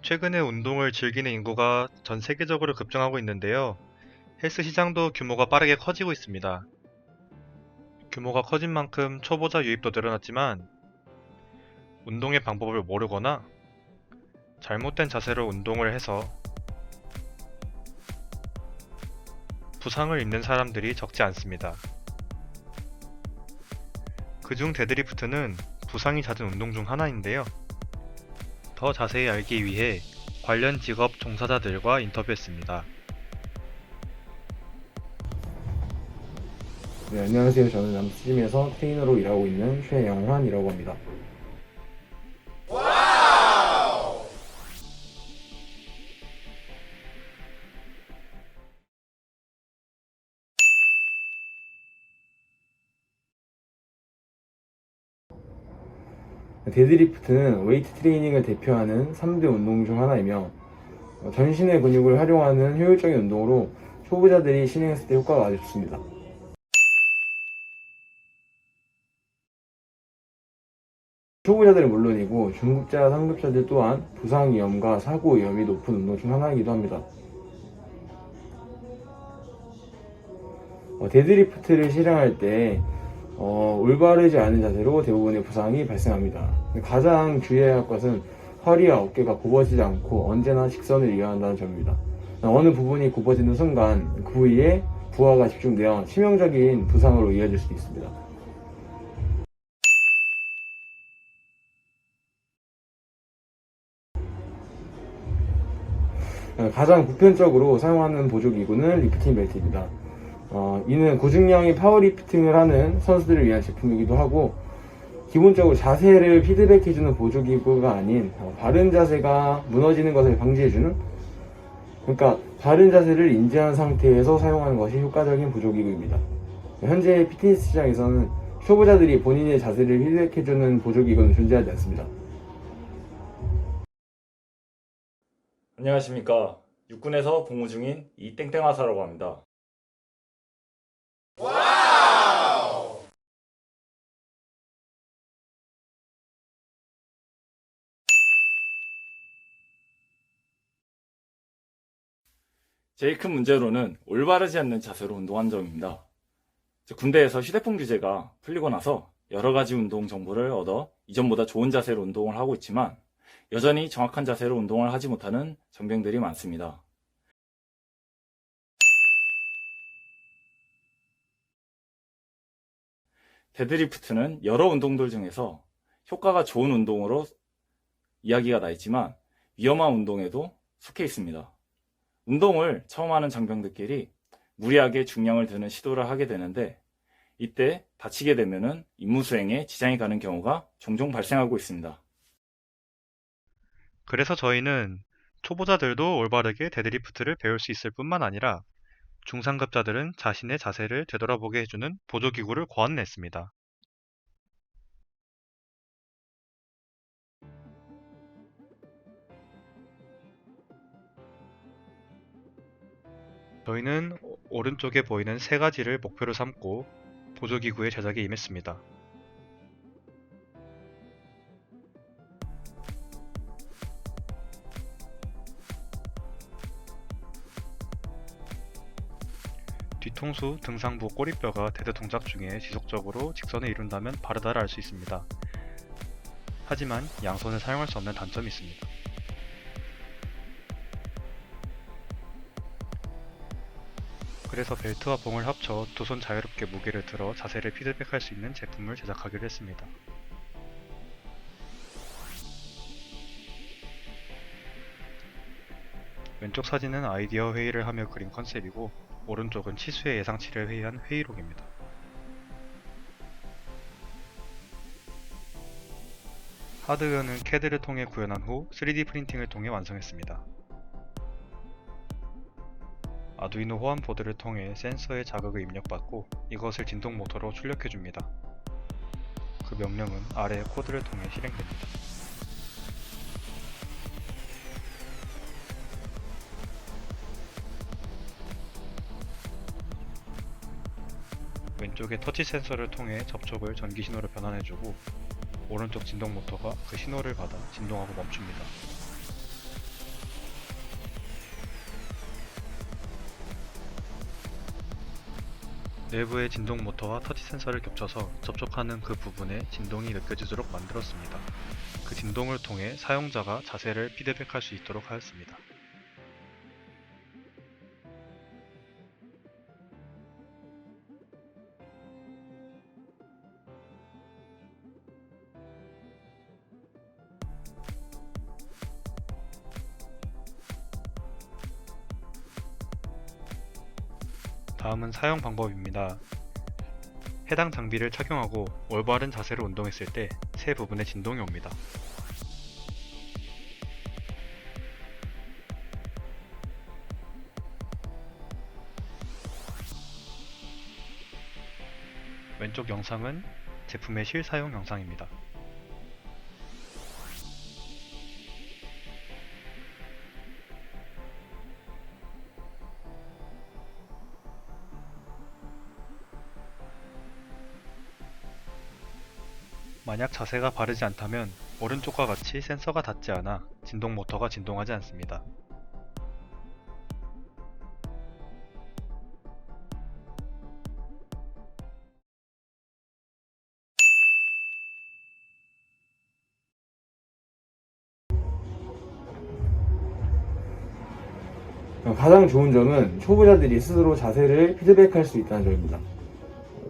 최근에 운동을 즐기는 인구가 전 세계적으로 급증하고 있는데요. 헬스 시장도 규모가 빠르게 커지고 있습니다. 규모가 커진 만큼 초보자 유입도 늘어났지만 운동의 방법을 모르거나 잘못된 자세로 운동을 해서 부상을 입는 사람들이 적지 않습니다. 그중 데드리프트는 부상이 잦은 운동 중 하나인데요. 더 자세히 알기 위해 관련 직업 종사자들과 인터뷰했습니다. 네, 안녕하세요. 저는 남스팀에서 트레이너로 일하고 있는 최영환이라고 합니다. 데드리프트는 웨이트 트레이닝을 대표하는 3대 운동 중 하나이며 전신의 근육을 활용하는 효율적인 운동으로 초보자들이 실행했을 때 효과가 아주 좋습니다. 초보자들은 물론이고 중급자, 상급자들 또한 부상 위험과 사고 위험이 높은 운동 중 하나이기도 합니다. 데드리프트를 실행할 때 올바르지 않은 자세로 대부분의 부상이 발생합니다. 가장 주의해야 할 것은 허리와 어깨가 굽어지지 않고 언제나 직선을 이용한다는 점입니다. 어느 부분이 굽어지는 순간 그 부위에 부하가 집중되어 치명적인 부상으로 이어질 수도 있습니다. 가장 보편적으로 사용하는 보조기구는 리프팅 벨트입니다. 이는 고중량의 파워리프팅을 하는 선수들을 위한 제품이기도 하고, 기본적으로 자세를 피드백해주는 보조기구가 아닌 바른 자세가 무너지는 것을 방지해주는, 그러니까 바른 자세를 인지한 상태에서 사용하는 것이 효과적인 보조기구입니다. 현재 피트니스 시장에서는 초보자들이 본인의 자세를 피드백해주는 보조기구는 존재하지 않습니다. 안녕하십니까. 육군에서 복무 중인 이땡땡하사라고 합니다. 제일 큰 문제로는 올바르지 않는 자세로 운동한 점입니다. 군대에서 휴대폰 규제가 풀리고 나서 여러 가지 운동 정보를 얻어 이전보다 좋은 자세로 운동을 하고 있지만 여전히 정확한 자세로 운동을 하지 못하는 정병들이 많습니다. 데드리프트는 여러 운동들 중에서 효과가 좋은 운동으로 이야기가 나 있지만 위험한 운동에도 속해 있습니다. 운동을 처음 하는 장병들끼리 무리하게 중량을 드는 시도를 하게 되는데 이때 다치게 되면 임무 수행에 지장이 가는 경우가 종종 발생하고 있습니다. 그래서 저희는 초보자들도 올바르게 데드리프트를 배울 수 있을 뿐만 아니라 중상급자들은 자신의 자세를 되돌아보게 해주는 보조기구를 고안했습니다. 저희는 오른쪽에 보이는 세 가지를 목표로 삼고 보조기구의 제작에 임했습니다. 뒤통수, 등상부, 꼬리뼈가 데드 동작 중에 지속적으로 직선을 이룬다면 바르다를 알 수 있습니다. 하지만 양손을 사용할 수 없는 단점이 있습니다. 그래서 벨트와 봉을 합쳐 두 손 자유롭게 무게를 들어 자세를 피드백할 수 있는 제품을 제작하기로 했습니다. 왼쪽 사진은 아이디어 회의를 하며 그린 컨셉이고 오른쪽은 치수의 예상치를 회의한 회의록입니다. 하드웨어는 CAD를 통해 구현한 후 3D 프린팅을 통해 완성했습니다. 아두이노 호환 보드를 통해 센서의 자극을 입력받고 이것을 진동 모터로 출력해줍니다. 그 명령은 아래의 코드를 통해 실행됩니다. 왼쪽의 터치 센서를 통해 접촉을 전기 신호로 변환해주고 오른쪽 진동 모터가 그 신호를 받아 진동하고 멈춥니다. 내부의 진동 모터와 터치 센서를 겹쳐서 접촉하는 그 부분에 진동이 느껴지도록 만들었습니다. 그 진동을 통해 사용자가 자세를 피드백할 수 있도록 하였습니다. 다음은 사용 방법입니다. 해당 장비를 착용하고 올바른 자세로 운동했을 때 세 부분에 진동이 옵니다. 왼쪽 영상은 제품의 실사용 영상입니다. 만약 자세가 바르지 않다면 오른쪽과 같이 센서가 닿지 않아 진동 모터가 진동하지 않습니다. 가장 좋은 점은 초보자들이 스스로 자세를 피드백할 수 있다는 점입니다.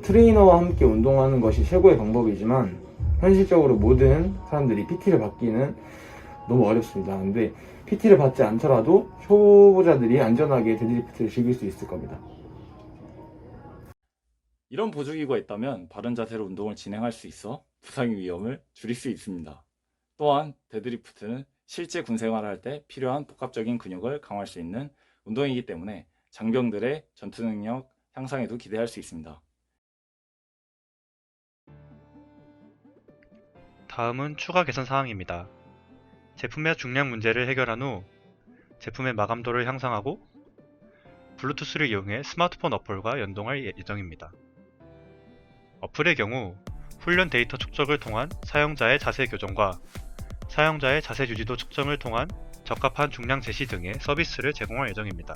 트레이너와 함께 운동하는 것이 최고의 방법이지만 현실적으로 모든 사람들이 PT를 받기는 너무 어렵습니다. 근데 PT를 받지 않더라도 초보자들이 안전하게 데드리프트를 즐길 수 있을 겁니다. 이런 보조기구가 있다면 바른 자세로 운동을 진행할 수 있어 부상 위험을 줄일 수 있습니다. 또한 데드리프트는 실제 군생활을 할 때 필요한 복합적인 근육을 강화할 수 있는 운동이기 때문에 장병들의 전투 능력 향상에도 기대할 수 있습니다. 다음은 추가 개선 사항입니다. 제품의 중량 문제를 해결한 후 제품의 마감도를 향상하고 블루투스를 이용해 스마트폰 어플과 연동할 예정입니다. 어플의 경우 훈련 데이터 축적을 통한 사용자의 자세 교정과 사용자의 자세 유지도 측정을 통한 적합한 중량 제시 등의 서비스를 제공할 예정입니다.